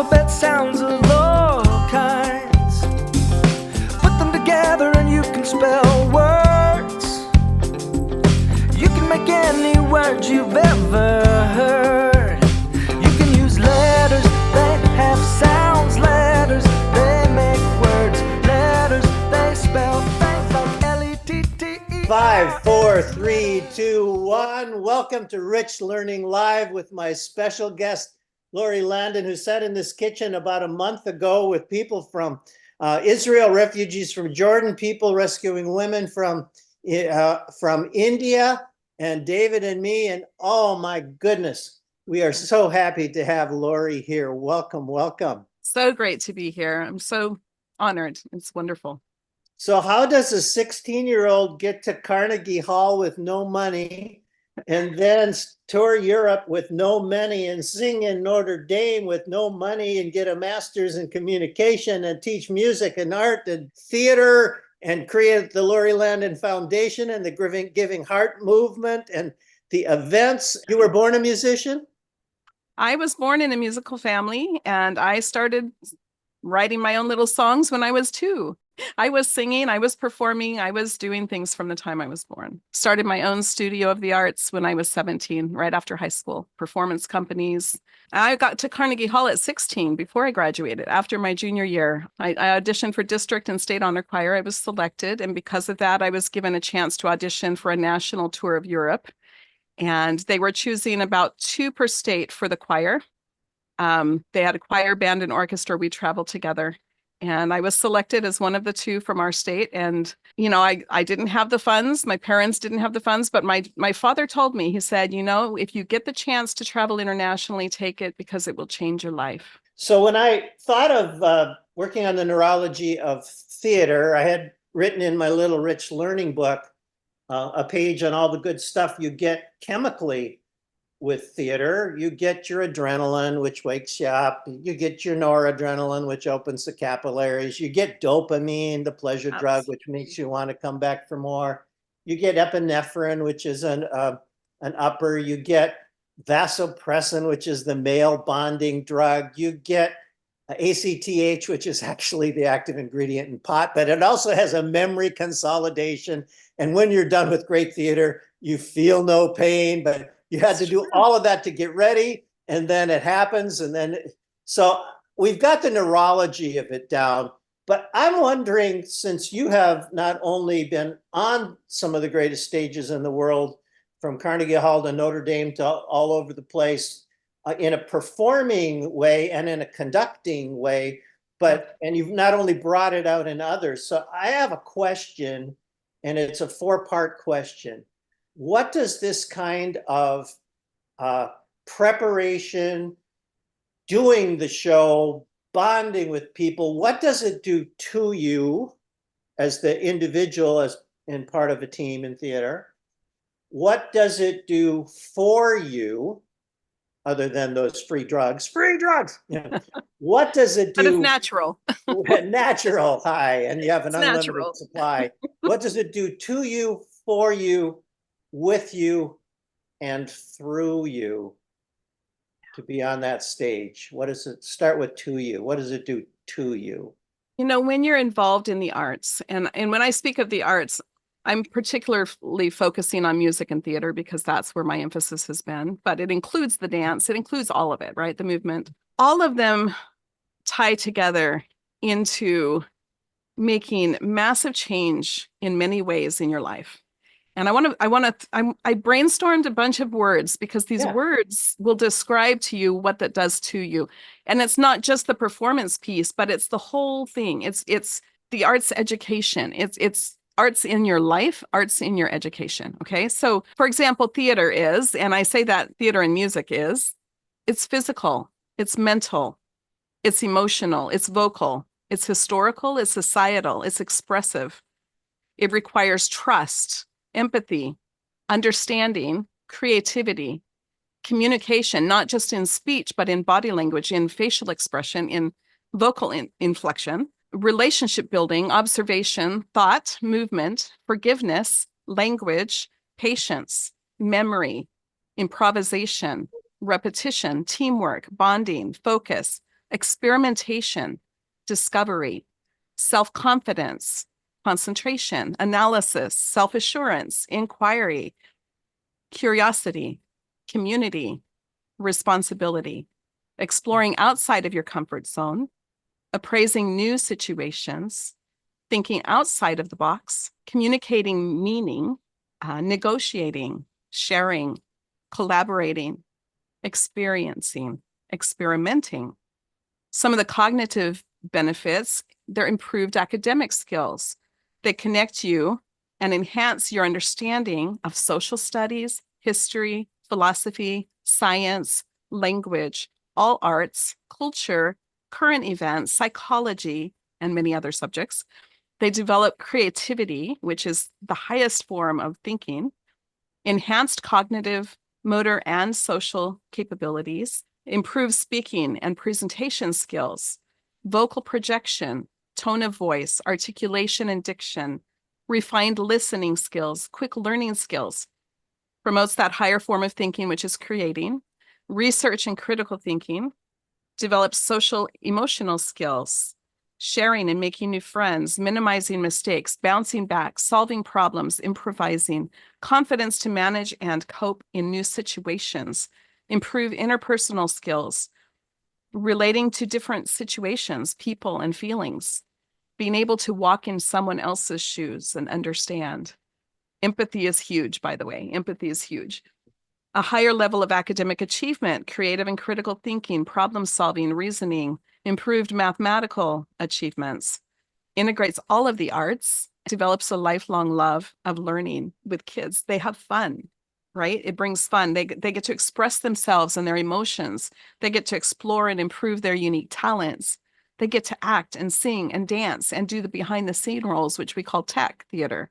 alphabet sounds of all kinds. Put them together and you can spell words. You can make any word you've ever heard. You can use letters that have sounds. Letters, they make words. Letters, they spell things like L-E-T-T-E. 5, 4, 3, 2, 1. Welcome to Rich Learning Live with my special guest, Lori Landin, who sat in this kitchen about a month ago with people from Israel, refugees from Jordan, people rescuing women from India, and David and me. And oh my goodness, we are so happy to have Lori here. Welcome, welcome. So great to be here. I'm so honored. It's wonderful. So how does a 16-year-old get to Carnegie Hall with no money and then tour Europe with no money and sing in Notre Dame with no money and get a master's in communication and teach music and art and theater and create the Lori Landin Foundation and the Giving Heart movement and the events? You were born a musician? I was born in a musical family, and I started writing my own little songs when I was 2. I was singing, I was performing, I was doing things from the time I was born. Started my own studio of the arts when I was 17, right after high school, performance companies. I got to Carnegie Hall at 16 before I graduated. After my junior year, I auditioned for district and state honor choir. I was selected, and because of that, I was given a chance to audition for a national tour of Europe. And they were choosing about 2 per state for the choir. They had a choir, band, and orchestra. We traveled together. And I was selected as one of the 2 from our state. And, you know, I didn't have the funds. My parents didn't have the funds. But my father told me, he said, you know, if you get the chance to travel internationally, take it because it will change your life. So when I thought of working on the neurology of theater, I had written in my little Rich Learning book a page on all the good stuff you get chemically with theater. You get your adrenaline, which wakes you up. You get your noradrenaline, which opens the capillaries. You get dopamine, the pleasure drug, which makes you want to come back for more. You get epinephrine, which is an upper. You get vasopressin, which is the male bonding drug. You get ACTH, which is actually the active ingredient in pot, but it also has a memory consolidation. And when you're done with great theater, you feel no pain, but you had to do all of that to get ready, and then it happens. And then, so we've got the neurology of it down, but I'm wondering, since you have not only been on some of the greatest stages in the world, from Carnegie Hall to Notre Dame to all over the place, in a performing way and in a conducting way, and you've not only brought it out in others. So I have a question, and it's a 4-part question. What does this kind of preparation, doing the show, bonding with people, what does it do to you as the individual, as in part of a team in theater? What does it do for you, other than those free drugs? Free drugs! Yeah. What does it do? But it's natural. Natural, hi, and you have an unlimited natural supply. What does it do to you, for you, with you, and through you to be on that stage? What does it start with? To you, what does it do to you? You know, when you're involved in the arts, and when I speak of the arts, I'm particularly focusing on music and theater because that's where my emphasis has been, but it includes the dance, it includes all of it, right? The movement, all of them tie together into making massive change in many ways in your life. And I brainstormed a bunch of words because these words will describe to you what that does to you. And it's not just the performance piece, but it's the whole thing. It's the arts education. It's arts in your life, arts in your education. Okay. So for example, theater is, and I say that theater and music is, it's physical, it's mental, it's emotional, it's vocal, it's historical, it's societal, it's expressive. It requires trust, empathy, understanding, creativity, communication, not just in speech, but in body language, in facial expression, in vocal inflection, relationship building, observation, thought, movement, forgiveness, language, patience, memory, improvisation, repetition, teamwork, bonding, focus, experimentation, discovery, self-confidence, concentration, analysis, self-assurance, inquiry, curiosity, community, responsibility, exploring outside of your comfort zone, appraising new situations, thinking outside of the box, communicating meaning, negotiating, sharing, collaborating, experiencing, experimenting. Some of the cognitive benefits, they're improved academic skills. They connect you and enhance your understanding of social studies, history, philosophy, science, language, all arts, culture, current events, psychology, and many other subjects. They develop creativity, which is the highest form of thinking, enhanced cognitive, motor, and social capabilities, improve speaking and presentation skills, vocal projection, tone of voice, articulation and diction, refined listening skills, quick learning skills, promotes that higher form of thinking, which is creating, research and critical thinking, develops social emotional skills, sharing and making new friends, minimizing mistakes, bouncing back, solving problems, improvising, confidence to manage and cope in new situations, improve interpersonal skills, relating to different situations, people, and feelings, being able to walk in someone else's shoes and understand. Empathy is huge, by the way. Empathy is huge. A higher level of academic achievement, creative and critical thinking, problem solving, reasoning, improved mathematical achievements, integrates all of the arts, develops a lifelong love of learning with kids. They have fun, right? It brings fun. They get to express themselves and their emotions. They get to explore and improve their unique talents. They get to act and sing and dance and do the behind the scene roles, which we call tech theater.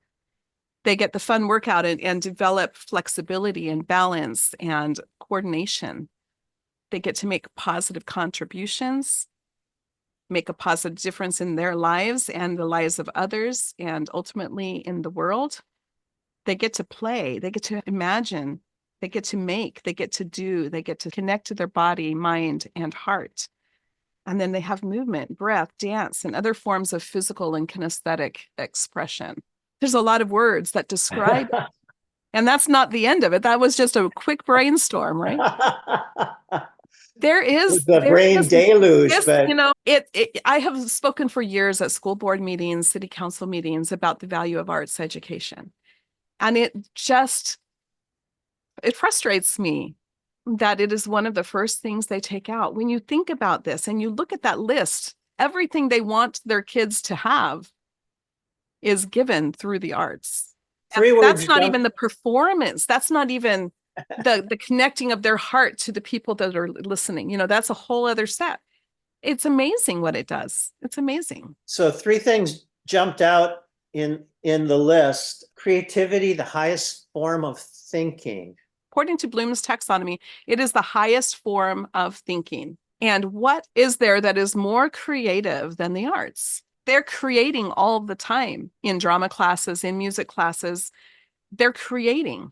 They get the fun workout and develop flexibility and balance and coordination. They get to make positive contributions, make a positive difference in their lives and the lives of others, and ultimately in the world. They get to play, they get to imagine, they get to make, they get to do, they get to connect to their body, mind, and heart. And then they have movement, breath, dance, and other forms of physical and kinesthetic expression. There's a lot of words that describe it. And that's not the end of it. That was just a quick brainstorm, right? There is the brain deluge, but I have spoken for years at school board meetings, city council meetings about the value of arts education. And it frustrates me that it is one of the first things they take out. When you think about this and you look at that list, everything they want their kids to have is given through the arts. That's not even the performance. That's not even the connecting of their heart to the people that are listening. That's a whole other set. It's amazing what it does. It's amazing. So 3 things jumped out in the list. Creativity, the highest form of thinking. According to Bloom's taxonomy, it is the highest form of thinking. And what is there that is more creative than the arts? They're creating all the time in drama classes, in music classes. They're creating.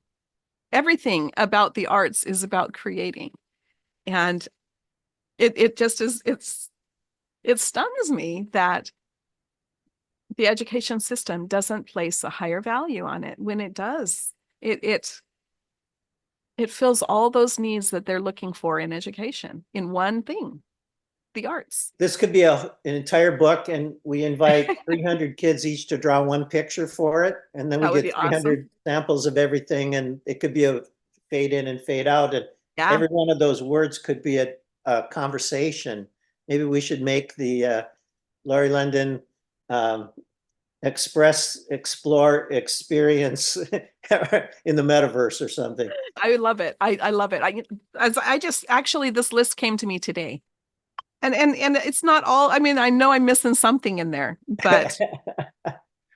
Everything about the arts is about creating. And it just is, it stuns me that the education system doesn't place a higher value on it. When it does, it fills all those needs that they're looking for in education in one thing. The arts. This could be an entire book, and we invite 300 kids each to draw one picture for it, and then we get 300 samples of everything, and it could be a fade in and fade out, and every one of those words could be a conversation. Maybe we should make the Lori Landin explore experience in the metaverse or something. I love it. I love it. This list came to me today. And it's not all, I know I'm missing something in there, but.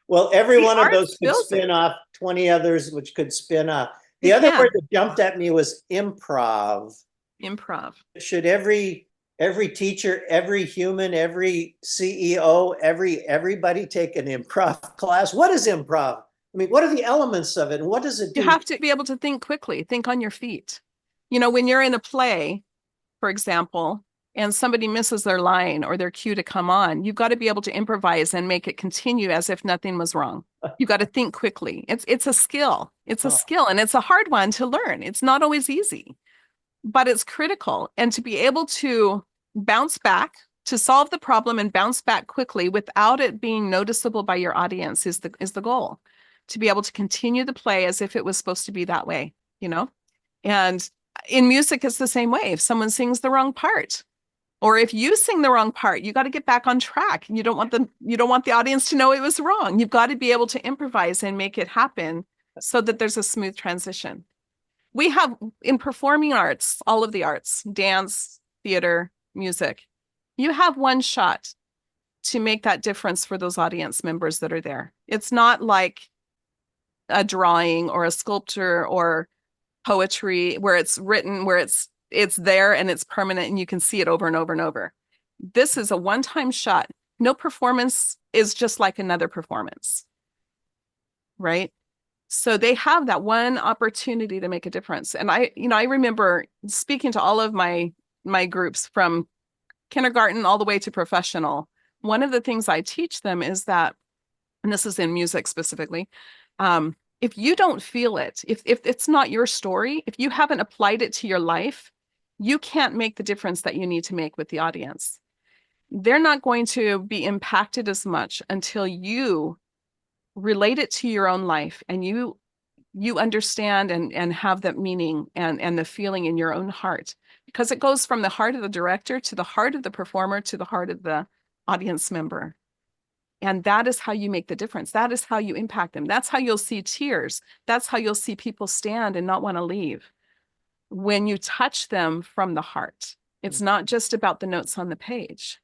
Well, every one of those could spin off 20 others, which could spin off. The other word that jumped at me was improv. Improv. Should every teacher, every human, every CEO, everybody take an improv class? What is improv? What are the elements of it? And what does it do? You have to be able to think quickly, think on your feet. When you're in a play, for example, and somebody misses their line or their cue to come on, you've got to be able to improvise and make it continue as if nothing was wrong. You got to think quickly. It's a skill. It's a skill, and it's a hard one to learn. It's not always easy, but it's critical. And to be able to bounce back, to solve the problem and bounce back quickly without it being noticeable by your audience is the goal. To be able to continue the play as if it was supposed to be that way, you know? And in music, it's the same way. If someone sings the wrong part, or if you sing the wrong part, you got to get back on track. You don't want the audience to know it was wrong. You've got to be able to improvise and make it happen so that there's a smooth transition. We have, in performing arts, all of the arts, dance, theater, music, you have one shot to make that difference for those audience members that are there. It's not like a drawing or a sculpture or poetry where it's written, where it's there and it's permanent and you can see it over and over and over. This is a one-time shot. No performance is just like another performance, right? So they have that one opportunity to make a difference. And I remember speaking to all of my groups from kindergarten all the way to professional. One of the things I teach them is that, and this is in music specifically, if you don't feel it, if it's not your story, if you haven't applied it to your life, you can't make the difference that you need to make with the audience. They're not going to be impacted as much until you relate it to your own life and you understand and have that meaning and the feeling in your own heart, because it goes from the heart of the director to the heart of the performer to the heart of the audience member. And that is how you make the difference. That is how you impact them. That's how you'll see tears. That's how you'll see people stand and not want to leave. When you touch them from the heart, it's not just about the notes on the page.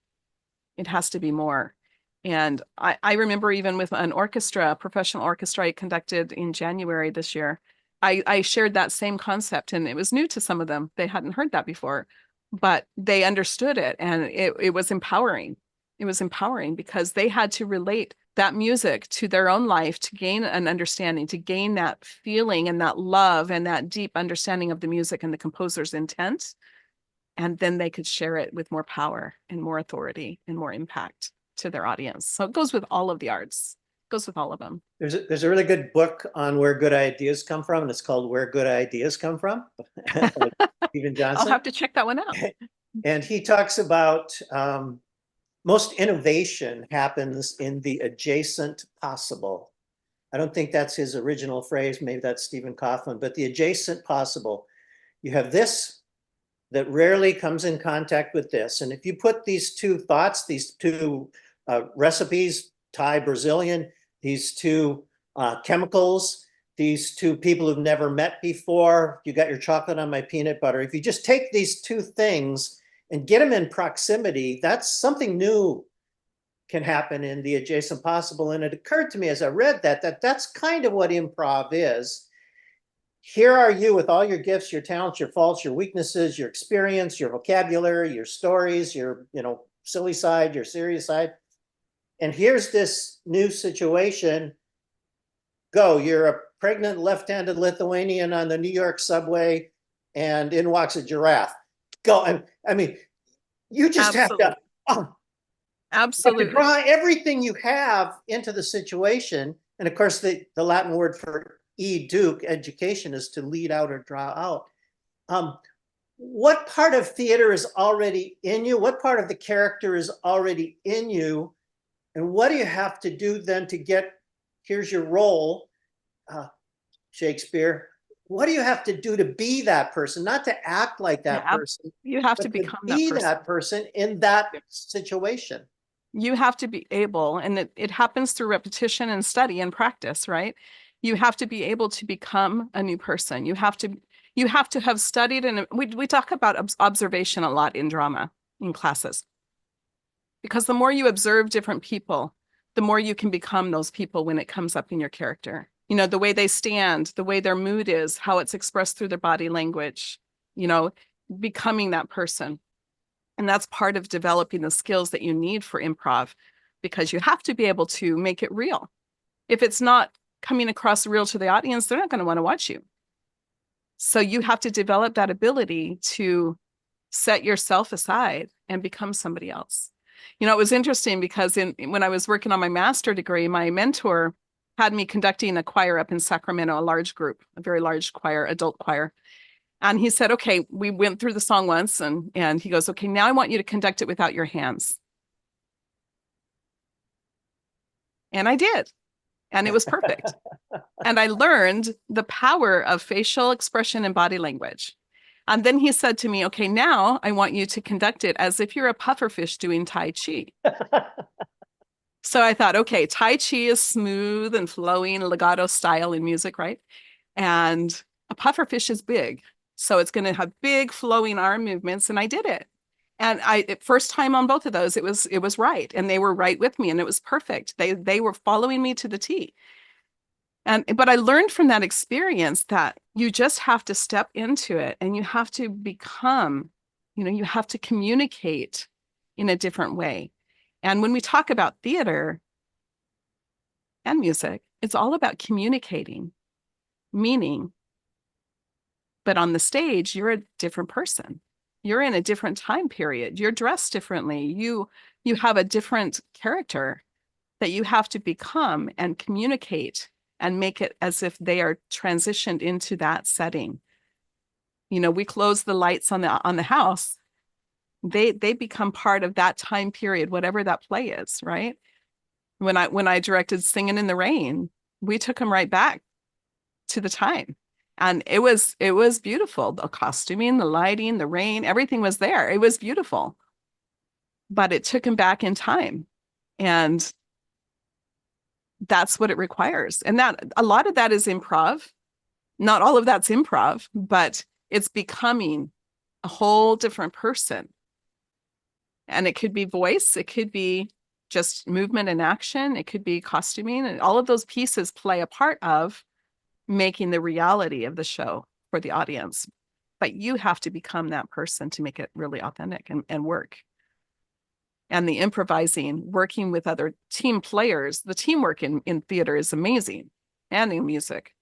It has to be more. And I remember even with an orchestra, a professional orchestra I conducted in January this year, I shared that same concept, and it was new to some of them. They hadn't heard that before, but they understood it, and it was empowering. It was empowering because they had to relate that music to their own life to gain an understanding, to gain that feeling and that love and that deep understanding of the music and the composer's intent. And then they could share it with more power and more authority and more impact to their audience. So it goes with all of the arts. It goes with all of them. There's a really good book on where good ideas come from, and it's called Where Good Ideas Come From. Stephen Johnson. I'll have to check that one out. And he talks about most innovation happens in the adjacent possible. I don't think that's his original phrase. Maybe that's Stephen Kaufman, but the adjacent possible. You have this that rarely comes in contact with this. And if you put these two thoughts, these two recipes, Thai, Brazilian, these two chemicals, these two people who've never met before, you got your chocolate on my peanut butter. If you just take these two things and get them in proximity, that's something new can happen in the adjacent possible. And it occurred to me as I read that that's kind of what improv is. Here are you with all your gifts, your talents, your faults, your weaknesses, your experience, your vocabulary, your stories, your silly side, your serious side. And here's this new situation. Go, you're a pregnant left-handed Lithuanian on the New York subway, and in walks a giraffe. Go. I mean, you just Absolutely. have to Absolutely. You have to draw everything you have into the situation. And of course, the Latin word for educ, education, is to lead out or draw out. What part of theater is already in you? What part of the character is already in you? And what do you have to do then to get, here's your role, Shakespeare. What do you have to do to be that person? Not to act like that person. You have to become that person in that situation. You have to be able, and it happens through repetition and study and practice, right? You have to be able to become a new person. You have to have studied, and we talk about observation a lot in drama in classes. Because the more you observe different people, the more you can become those people when it comes up in your character. The way they stand, the way their mood is, how it's expressed through their body language, becoming that person. And that's part of developing the skills that you need for improv, because you have to be able to make it real. If it's not coming across real to the audience, they're not going to want to watch you. So you have to develop that ability to set yourself aside and become somebody else. You know, it was interesting because when I was working on my master degree, my mentor had me conducting a choir up in Sacramento, a large group, a very large choir, adult choir. And he said, okay, we went through the song once and he goes, okay, now I want you to conduct it without your hands. And I did. And it was perfect. And I learned the power of facial expression and body language. And then he said to me, okay, now I want you to conduct it as if you're a pufferfish doing Tai Chi. So I thought, okay, Tai Chi is smooth and flowing, legato style in music, right? And a pufferfish is big. So it's going to have big flowing arm movements. And I did it. And first time on both of those, it was right. And they were right with me and it was perfect. They were following me to the T. But I learned from that experience that you just have to step into it and you have to become, you have to communicate in a different way. And when we talk about theater and music, it's all about communicating, meaning, but on the stage, you're a different person. You're in a different time period. You're dressed differently. You have a different character that you have to become and communicate and make it as if they are transitioned into that setting. We close the lights on the house. They become part of that time period, whatever that play is, right? When I directed Singing in the Rain, we took them right back to the time. And it was beautiful. The costuming, the lighting, the rain, everything was there. It was beautiful. But it took him back in time. And that's what it requires. And that a lot of that is improv. Not all of that's improv, but it's becoming a whole different person. And it could be voice, it could be just movement and action, it could be costuming, and all of those pieces play a part of making the reality of the show for the audience. But you have to become that person to make it really authentic and work. And the improvising, working with other team players, the teamwork in theater is amazing, and in music.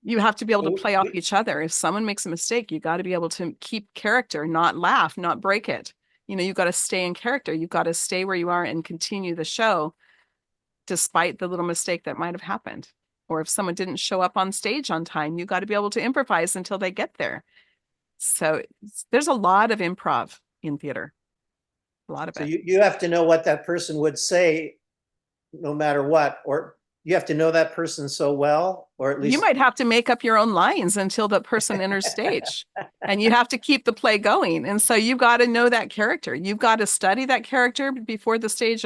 You have to be able to play off each other. If someone makes a mistake, you got to be able to keep character, not laugh, not break it. You got to stay in character. You've got to stay where you are and continue the show despite the little mistake that might have happened. Or if someone didn't show up on stage on time, you got to be able to improvise until they get there. So there's a lot of improv in theater. A lot of it. You have to know what that person would say no matter what, or you have to know that person so well, or at least you might have to make up your own lines until the person enters stage, and you have to keep the play going. And so you've got to know that character. You've got to study that character before the stage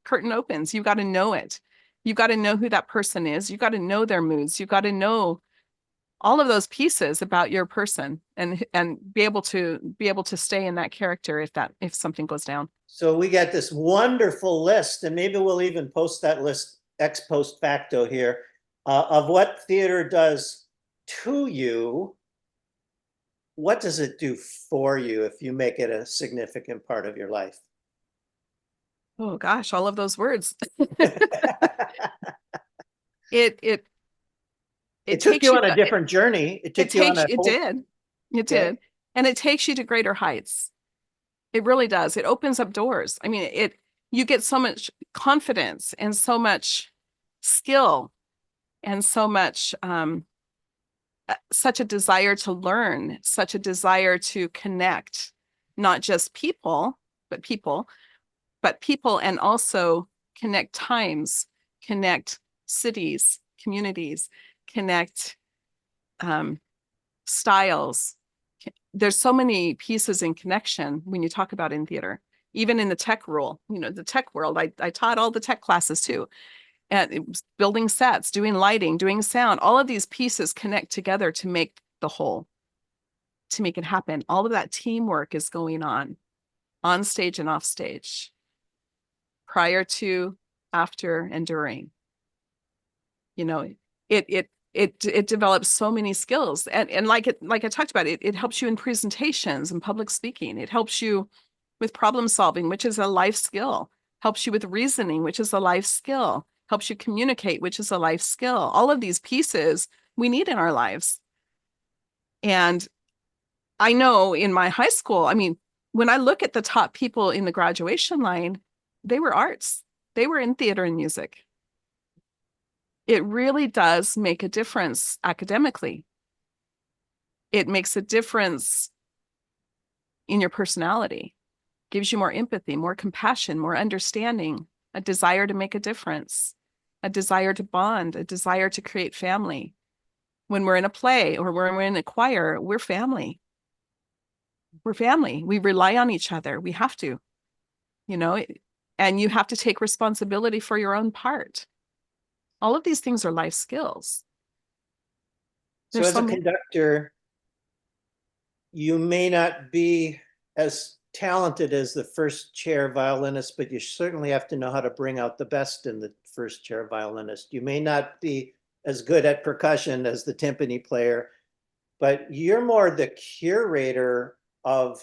curtain opens. You've got to know it. You've got to know who that person is. You've got to know their moods. You've got to know all of those pieces about your person and be able to stay in that character if something goes down. So we got this wonderful list, and maybe we'll even post that list ex post facto here, of what theater does to you. What does it do for you if you make it a significant part of your life? Oh gosh, all of those words. It took you on a different journey. It did. And it takes you to greater heights. It really does. It opens up doors. I mean, you get so much confidence and so much skill and so much, such a desire to learn, such a desire to connect, not just people, but people and also connect times, connect cities, communities, connect styles. There's so many pieces in connection when you talk about in theater, even in the tech world, the tech world. I taught all the tech classes too. And it was building sets, doing lighting, doing sound. All of these pieces connect together to make the whole, to make it happen. All of that teamwork is going on stage and off stage, prior to, after, and during. It develops so many skills, and like I talked about, it helps you in presentations and public speaking. It helps you with problem solving, which is a life skill. Helps you with reasoning, which is a life skill. Helps you communicate, which is a life skill. All of these pieces we need in our lives. And I know in my high school, I mean, when I look at the top people in the graduation line, they were arts. They were in theater and music. It really does make a difference academically. It makes a difference in your personality, gives you more empathy, more compassion, more understanding, a desire to make a difference, a desire to bond, a desire to create family. When we're in a play or when we're in a choir, we're family. We're family. We rely on each other. We have to, you know, and you have to take responsibility for your own part. All of these things are life skills. So as a conductor, you may not be as talented as the first chair violinist, but you certainly have to know how to bring out the best in the first chair violinist. You may not be as good at percussion as the timpani player, but you're more the curator of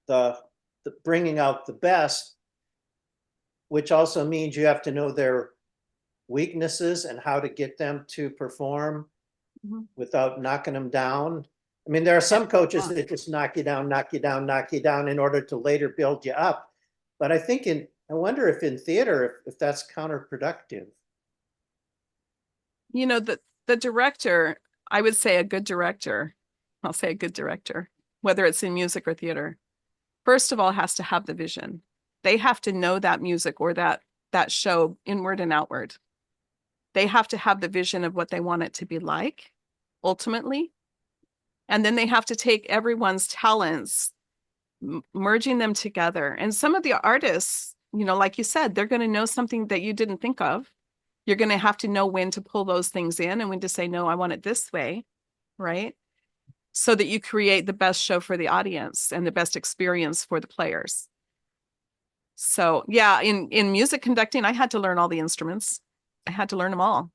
the bringing out the best, which also means you have to know their weaknesses and how to get them to perform without knocking them down. I mean, there are some coaches that just knock you down, knock you down, knock you down in order to later build you up. But I think I wonder if in theater, if that's counterproductive. You know, the director, I would say a good director, I'll say a good director, whether it's in music or theater, first of all, has to have the vision. They have to know that music or that show inward and outward. They have to have the vision of what they want it to be like, ultimately. And then they have to take everyone's talents, merging them together. And some of the artists, you know, like you said, they're going to know something that you didn't think of. You're going to have to know when to pull those things in and when to say, no, I want it this way, right? So that you create the best show for the audience and the best experience for the players. So yeah, in music conducting, I had to learn all the instruments. I had to learn them all.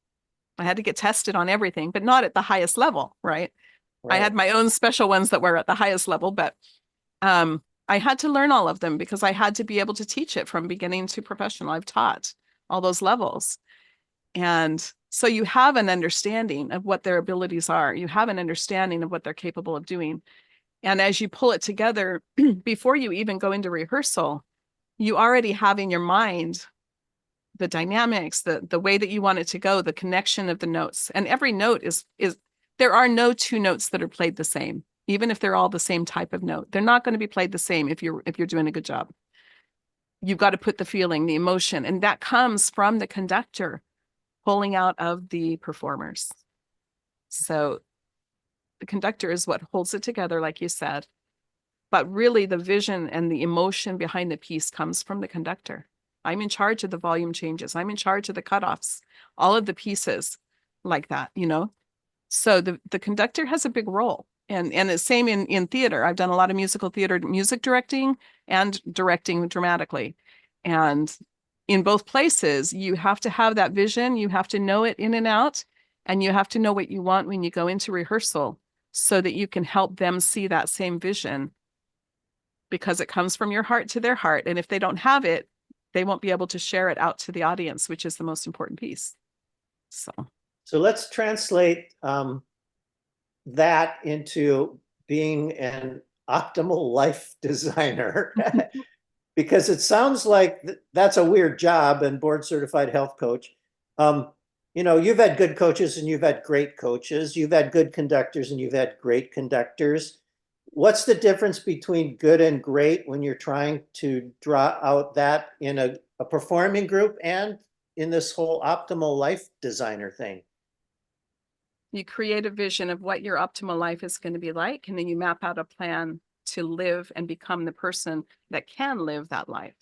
I had to get tested on everything, but not at the highest level, right? I had my own special ones that were at the highest level, but I had to learn all of them because I had to be able to teach it from beginning to professional. I've taught all those levels. And so you have an understanding of what their abilities are. You have an understanding of what they're capable of doing. And as you pull it together, before you even go into rehearsal, you already have in your mind the dynamics, the way that you want it to go, the connection of the notes. And every note is there are no two notes that are played the same, even if they're all the same type of note. They're not going to be played the same if you're doing a good job. You've got to put the feeling, the emotion, and that comes from the conductor pulling out of the performers. So the conductor is what holds it together, like you said. But really the vision and the emotion behind the piece comes from the conductor. I'm in charge of the volume changes. I'm in charge of the cutoffs, all of the pieces like that, you know? So the conductor has a big role. And the same in theater. I've done a lot of musical theater, music directing and directing dramatically. And in both places, you have to have that vision. You have to know it in and out. And you have to know what you want when you go into rehearsal so that you can help them see that same vision, because it comes from your heart to their heart. And if they don't have it, they won't be able to share it out to the audience, which is the most important piece. So let's translate that into being an optimal life designer, because it sounds like that's a weird job, and board certified health coach. You know, you've had good coaches and you've had great coaches. You've had good conductors and you've had great conductors. What's the difference between good and great when you're trying to draw out that in a performing group and in this whole optimal life designer thing? You create a vision of what your optimal life is going to be like, and then you map out a plan to live and become the person that can live that life.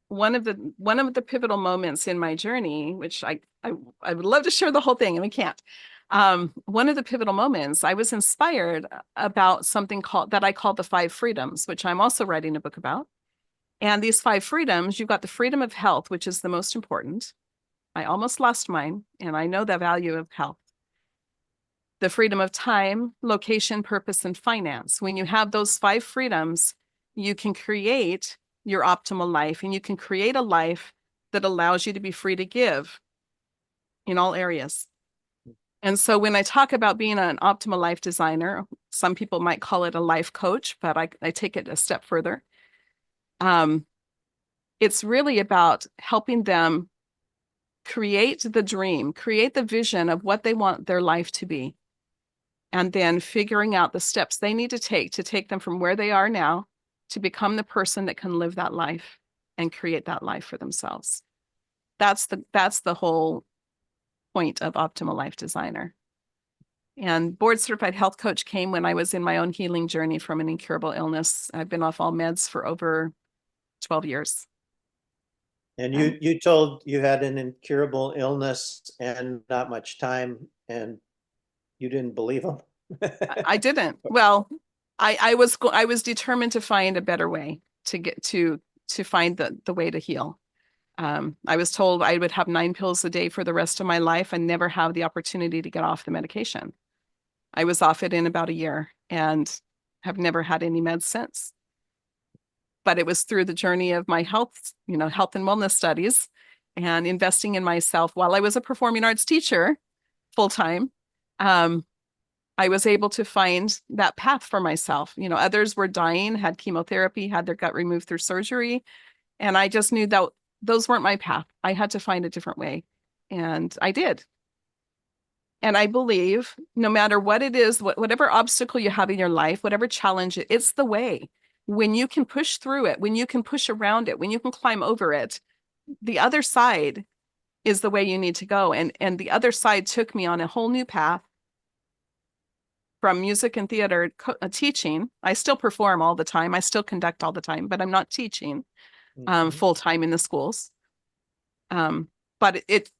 One of the pivotal moments in my journey, which I would love to share the whole thing and we can't. One of the pivotal moments, I was inspired about something that I call the 5 freedoms, which I'm also writing a book about. And these 5 freedoms, you've got the freedom of health, which is the most important. I almost lost mine, and I know the value of health. The freedom of time, location, purpose, and finance. When you have those 5 freedoms, you can create your optimal life, and you can create a life that allows you to be free to give in all areas. And so when I talk about being an optimal life designer, some people might call it a life coach, but I take it a step further. It's really about helping them create the dream, create the vision of what they want their life to be, and then figuring out the steps they need to take them from where they are now to become the person that can live that life and create that life for themselves. That's the whole point of Optimal Life Designer. And board certified health coach came when I was in my own healing journey from an incurable illness. I've been off all meds for over 12 years. And you told you had an incurable illness and not much time, and you didn't believe them. I didn't. Well, I was determined to find a better way to get to find the way to heal. I was told I would have 9 pills a day for the rest of my life and never have the opportunity to get off the medication. I was off it in about a year and have never had any meds since. But it was through the journey of my health and wellness studies and investing in myself while I was a performing arts teacher full time. I was able to find that path for myself. Others were dying, had chemotherapy, had their gut removed through surgery. And I just knew that those weren't my path. I had to find a different way. And I did. And I believe no matter what it is, whatever obstacle you have in your life, whatever challenge, it's the way. When you can push through it, when you can push around it, when you can climb over it, the other side is the way you need to go. And the other side took me on a whole new path from music and theater teaching. I still perform all the time. I still conduct all the time, but I'm not teaching full time in the schools. But it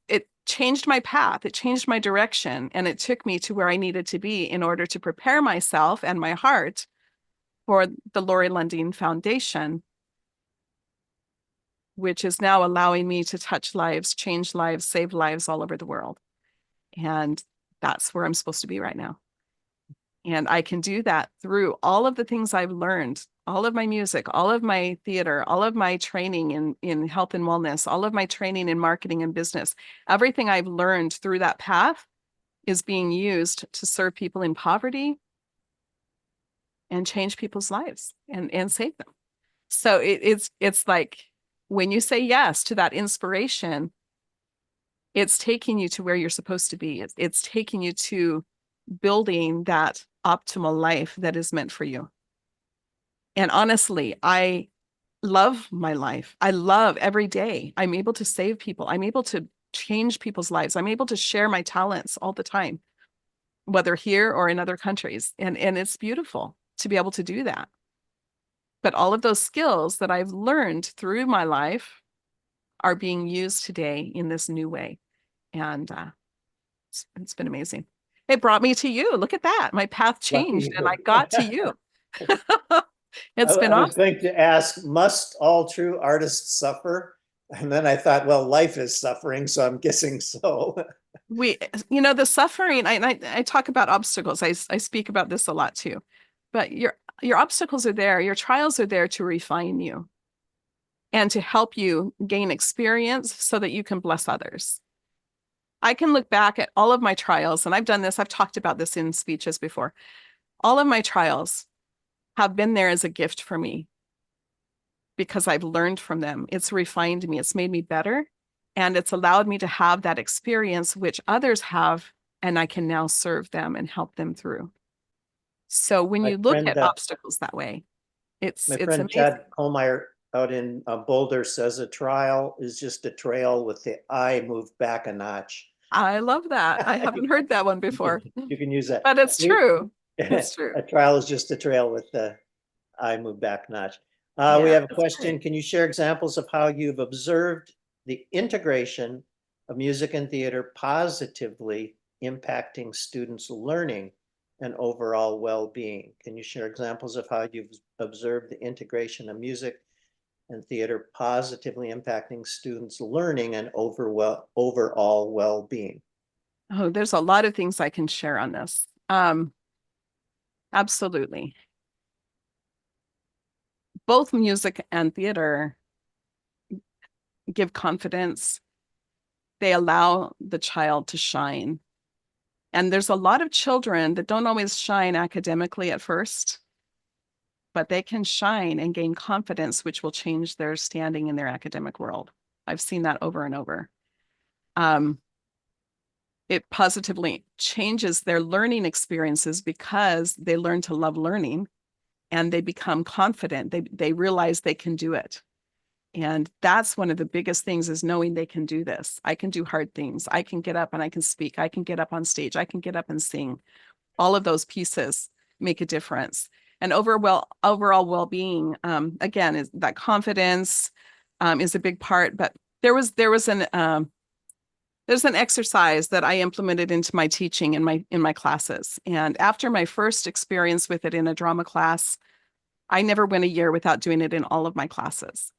changed my path. It changed my direction, and it took me to where I needed to be in order to prepare myself and my heart for the Lori Landin Foundation, which is now allowing me to touch lives, change lives, save lives all over the world. And that's where I'm supposed to be right now. And I can do that through all of the things I've learned, all of my music, all of my theater, all of my training in health and wellness, all of my training in marketing and business. Everything I've learned through that path is being used to serve people in poverty and change people's lives and save them. So it's like when you say yes to that inspiration, it's taking you to where you're supposed to be. It's taking you to building that optimal life that is meant for you. And honestly, I love my life. I love every day. I'm able to save people. I'm able to change people's lives. I'm able to share my talents all the time, whether here or in other countries. And it's beautiful to be able to do that. But all of those skills that I've learned through my life are being used today in this new way. And it's been amazing. It brought me to you. Look at that. My path changed and I got to you. It's been I was awesome. going to ask, must all true artists suffer? And then I thought, well, life is suffering, so I'm guessing so. The suffering, I talk about obstacles. I speak about this a lot too. But your obstacles are there. Your trials are there to refine you and to help you gain experience so that you can bless others. I can look back at all of my trials, and I've done this. I've talked about this in speeches before. All of my trials have been there as a gift for me because I've learned from them. It's refined me. It's made me better. And it's allowed me to have that experience which others have, and I can now serve them and help them through. So when you look at obstacles that way, it's my friend amazing. Chad Kohlmeyer out in Boulder says a trial is just a trail with the eye moved back a notch. I love that. I haven't heard that one before. You can use that. But it's true. It's true. A trial is just a trail with the eye moved back notch. We have a question. Great. Can you share examples of how you've observed the integration of music and theater positively impacting students' learning and overall well-being? Can you share examples of how you've observed the integration of music and theater positively impacting students' learning and overall well-being? Oh, there's a lot of things I can share on this. Absolutely. Both music and theater give confidence. They allow the child to shine And there's a lot of children that don't always shine academically at first, but they can shine and gain confidence, which will change their standing in their academic world. I've seen that over and over. It positively changes their learning experiences because they learn to love learning and they become confident. They realize they can do it. And that's one of the biggest things, is knowing they can do this. I can do hard things. I can get up and I can speak. I can get up on stage. I can get up and sing. All of those pieces make a difference. And overall well-being, again, is that confidence is a big part. But there's an exercise that I implemented into my teaching in my classes. And after my first experience with it in a drama class, I never went a year without doing it in all of my classes.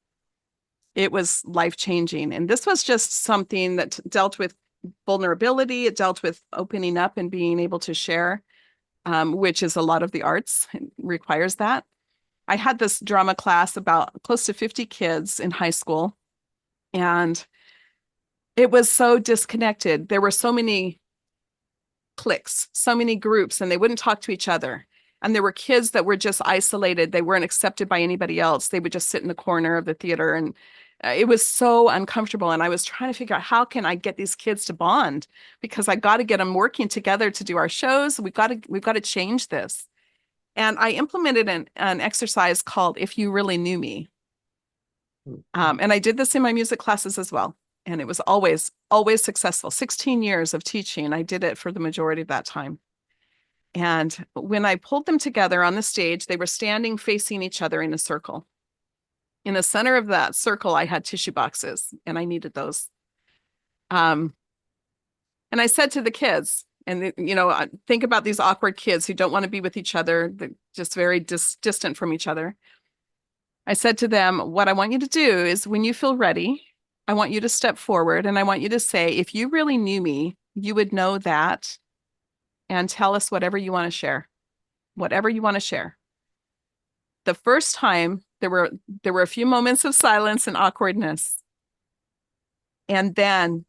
It was life-changing. And this was just something that dealt with vulnerability. It dealt with opening up and being able to share, which is a lot of the arts. It requires that. I had this drama class, about close to 50 kids in high school, and it was so disconnected. There were so many cliques, so many groups, and they wouldn't talk to each other. And there were kids that were just isolated. They weren't accepted by anybody else. They would just sit in the corner of the theater, and it was so uncomfortable. And I was trying to figure out, how can I get these kids to bond? Because I got to get them working together to do our shows. We've got to change this. And I implemented an exercise called "If You Really Knew Me." And I did this in my music classes as well. And it was always successful. 16 years of teaching. I did it for the majority of that time. And when I pulled them together on the stage, they were standing facing each other in a circle. In the center of that circle, I had tissue boxes, and I needed those. And I said to the kids, and think about these awkward kids who don't want to be with each other, they're just very distant from each other. I said to them, what I want you to do is, when you feel ready, I want you to step forward, and I want you to say, if you really knew me, you would know that, and tell us whatever you want to share. Whatever you want to share. The first time, there were a few moments of silence and awkwardness. And then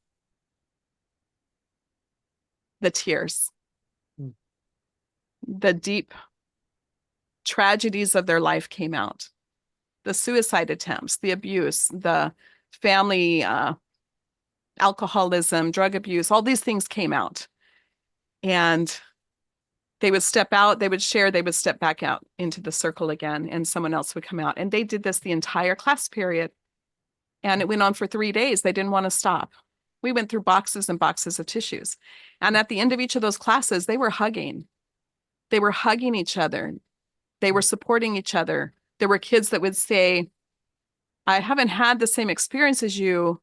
the tears. The deep tragedies of their life came out. The suicide attempts, the abuse, the family alcoholism, drug abuse, all these things came out. And they would step out, they would share, they would step back out into the circle again, and someone else would come out. And they did this the entire class period. And it went on for 3 days. They didn't want to stop. We went through boxes and boxes of tissues. And at the end of each of those classes, they were hugging. They were hugging each other. They were supporting each other. There were kids that would say, I haven't had the same experience as you,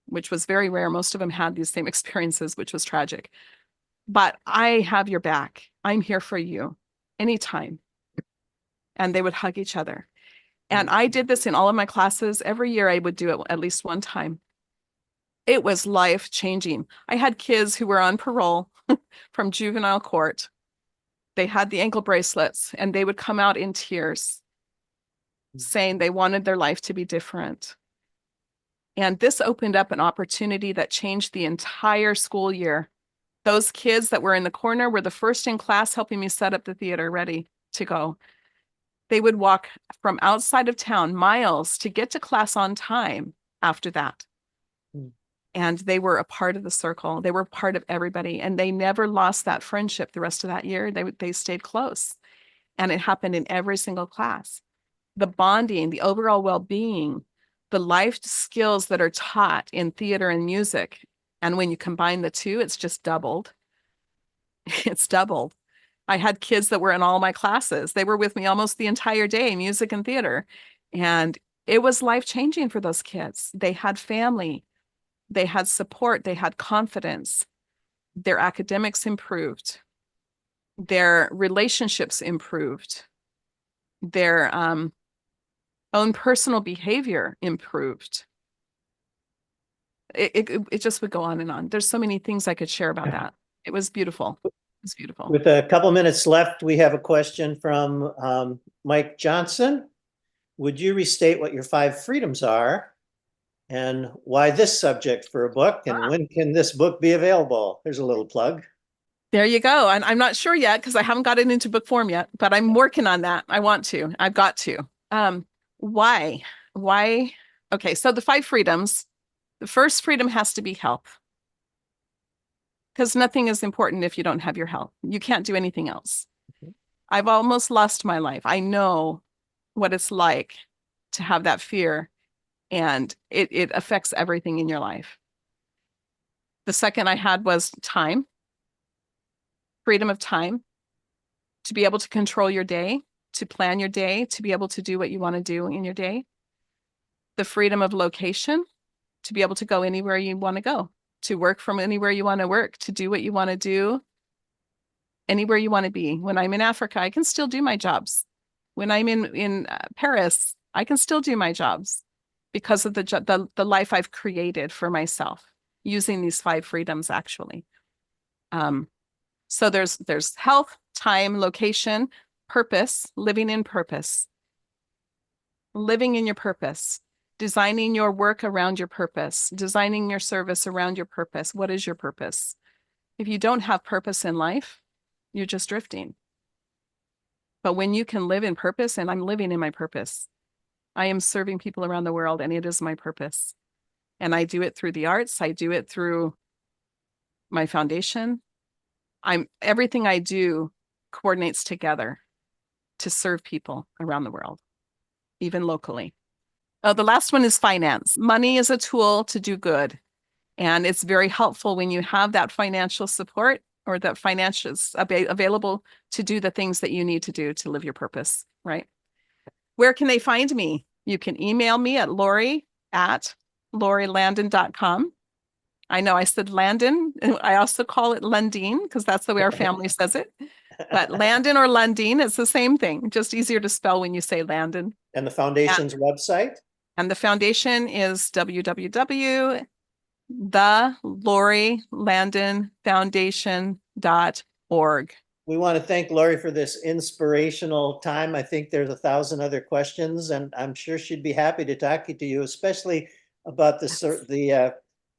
which was very rare. Most of them had these same experiences, which was tragic. But I have your back. I'm here for you anytime. And they would hug each other. And I did this in all of my classes. Every year I would do it at least one time. It was life-changing. I had kids who were on parole from juvenile court. They had the ankle bracelets, and they would come out in tears, saying they wanted their life to be different. And this opened up an opportunity that changed the entire school year. Those kids that were in the corner were the first in class helping me set up the theater ready to go. They would walk from outside of town miles to get to class on time after that. And they were a part of the circle. They were part of everybody. And they never lost that friendship the rest of that year. They stayed close. And it happened in every single class. The bonding, the overall well-being, the life skills that are taught in theater and music. And when you combine the two, it's just doubled. It's doubled. I had kids that were in all my classes. They were with me almost the entire day, music and theater. And it was life-changing for those kids. They had family. They had support. They had confidence. Their academics improved. Their relationships improved. Their own personal behavior improved. It just would go on and on. There's so many things I could share about that. It was beautiful. It was beautiful. With a couple minutes left, we have a question from Mike Johnson. Would you restate what your 5 freedoms are, and why this subject for a book, and when can this book be available? There's a little plug. There you go. And I'm not sure yet because I haven't got it into book form yet, but I'm working on that. I want to. I've got to. Why? Why? Okay, so the 5 freedoms. The first freedom has to be health. Because nothing is important if you don't have your health. You can't do anything else. I've almost lost my life. I know what it's like to have that fear, and it affects everything in your life. The second I had was time, freedom of time, to be able to control your day, to plan your day, to be able to do what you want to do in your day. The freedom of location, to be able to go anywhere you want to go, to work from anywhere you want to work, to do what you want to do, anywhere you want to be. When I'm in Africa, I can still do my jobs. When I'm in Paris, I can still do my jobs because of the life I've created for myself using these 5 freedoms, actually. So there's health, time, location, purpose, living in purpose, living in your purpose, designing your work around your purpose, designing your service around your purpose. What is your purpose? If you don't have purpose in life, you're just drifting. But when you can live in purpose, and I'm living in my purpose, I am serving people around the world, and it is my purpose. And I do it through the arts. I do it through my foundation. Everything I do coordinates together to serve people around the world, even locally. Oh, the last one is finance. Money is a tool to do good. And it's very helpful when you have that financial support or that financials available to do the things that you need to do to live your purpose, right? Where can they find me? You can email me at lori@lorilandin.com. I know I said Landin. I also call it Lundin because that's the way our family says it. But Landin or Lundin, it's the same thing. Just easier to spell when you say Landin. And the foundation's website? And the foundation is www.lorilandinfoundation.org. We want to thank Lori for this inspirational time. I think there's 1,000 other questions, and I'm sure she'd be happy to talk to you, especially about the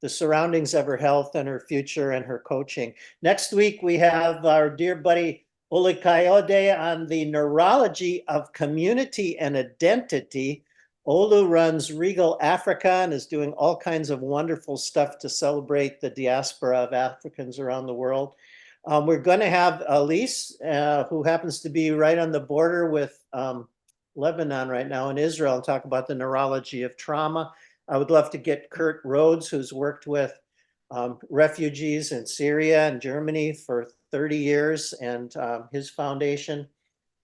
surroundings of her health and her future and her coaching. Next week, we have our dear buddy Uli Coyote on the neurology of community and identity. Olu runs Regal Africa and is doing all kinds of wonderful stuff to celebrate the diaspora of Africans around the world. We're going to have Elise, who happens to be right on the border with Lebanon right now in Israel, and talk about the neurology of trauma. I would love to get Kurt Rhodes, who's worked with refugees in Syria and Germany for 30 years, and his foundation.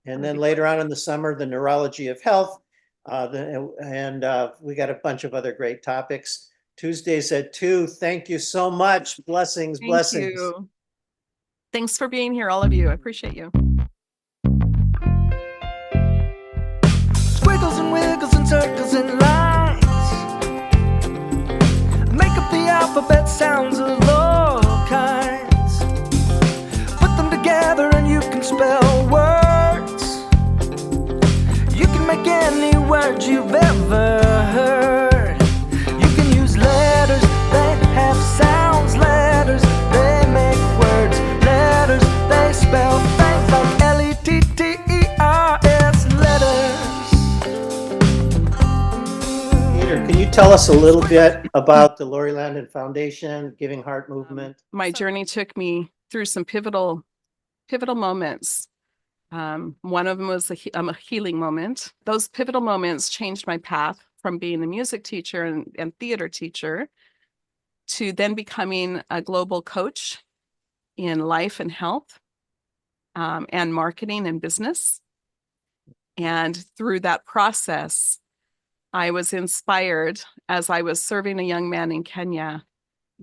And then later on in the summer, the neurology of health. We got a bunch of other great topics. Tuesdays at 2. Thank you so much. Blessings, blessings. Thank you. Thanks for being here, all of you. I appreciate you. Squiggles and wiggles and circles and lines make up the alphabet sounds of all kinds. Put them together and you can spell words. You can make any word you've ever heard. You can use letters that have sounds. Letters, they make words. Letters, they spell things like Letters. Peter, can you tell us a little bit about the Lori Landin Foundation, Giving Heart Movement? My journey took me through some pivotal moments. One of them was a healing moment. Those pivotal moments changed my path from being a music teacher and theater teacher to then becoming a global coach in life and health, and marketing and business. And through that process, I was inspired as I was serving a young man in Kenya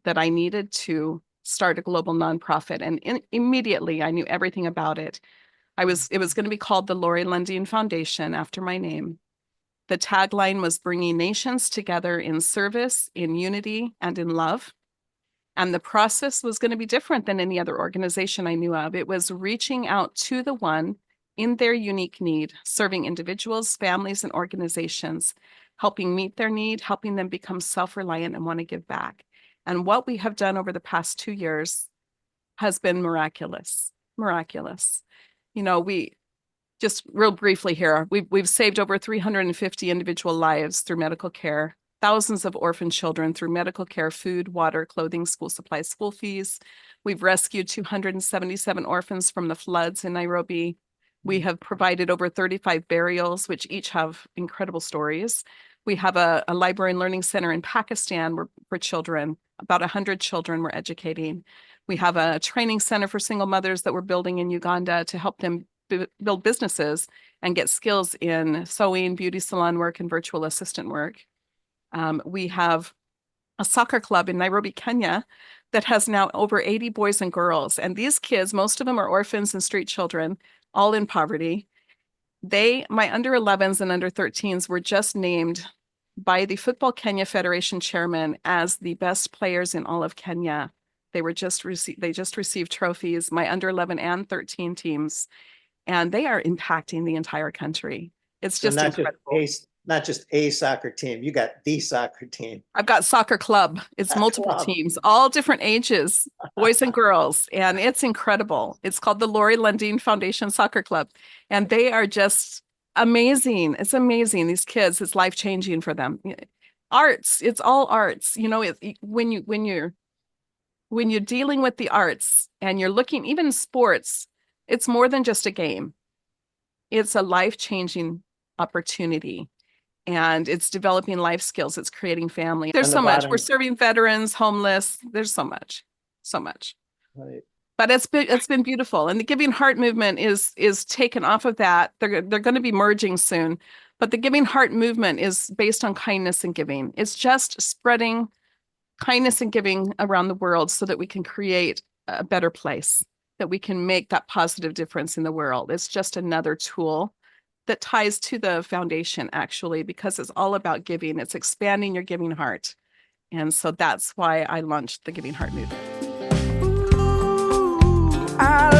that I needed to start a global nonprofit. And immediately I knew everything about it. It was going to be called the Lori Landin Foundation after my name. The tagline was bringing nations together in service, in unity, and in love. And the process was going to be different than any other organization I knew of. It was reaching out to the one in their unique need, serving individuals, families, and organizations, helping meet their need, helping them become self-reliant and want to give back. And what we have done over the past 2 years has been miraculous, miraculous. You know, we just real briefly here, we've saved over 350 individual lives through medical care, thousands of orphan children through medical care, food, water, clothing, school supplies, school fees. We've rescued 277 orphans from the floods in Nairobi. We have provided over 35 burials, which each have incredible stories. We have a library and learning center in Pakistan for children. About 100 children we're educating. We have a training center for single mothers that we're building in Uganda to help them build businesses and get skills in sewing, beauty salon work, and virtual assistant work. We have a soccer club in Nairobi, Kenya, that has now over 80 boys and girls. And these kids, most of them are orphans and street children, all in poverty. My under 11s and under 13s were just named by the Football Kenya Federation chairman as the best players in all of Kenya. They just received trophies, my under 11 and 13 teams, and they are impacting the entire country. It's So just not incredible. not just a soccer team. You got the soccer team. I've got soccer club. It's A multiple club. teams, all different ages, boys and girls, and it's incredible. It's called the Lori Landin Foundation Soccer Club, and they are just amazing. It's amazing. These kids, it's life-changing for them. Arts, it's all arts. You know, when you're dealing with the arts and you're looking, even sports, it's more than just a game. It's a life-changing opportunity. And it's developing life skills. It's creating family. There's so much. We're serving veterans, homeless. There's so much, so much. Right. But it's been beautiful. And the Giving Heart movement is taken off of that. They're going to be merging soon. But the Giving Heart movement is based on kindness and giving. It's just spreading kindness and giving around the world so that we can create a better place, that we can make that positive difference in the world. It's just another tool that ties to the foundation, actually, because it's all about giving. It's expanding your giving heart. And so that's why I launched the Giving Heart movement. I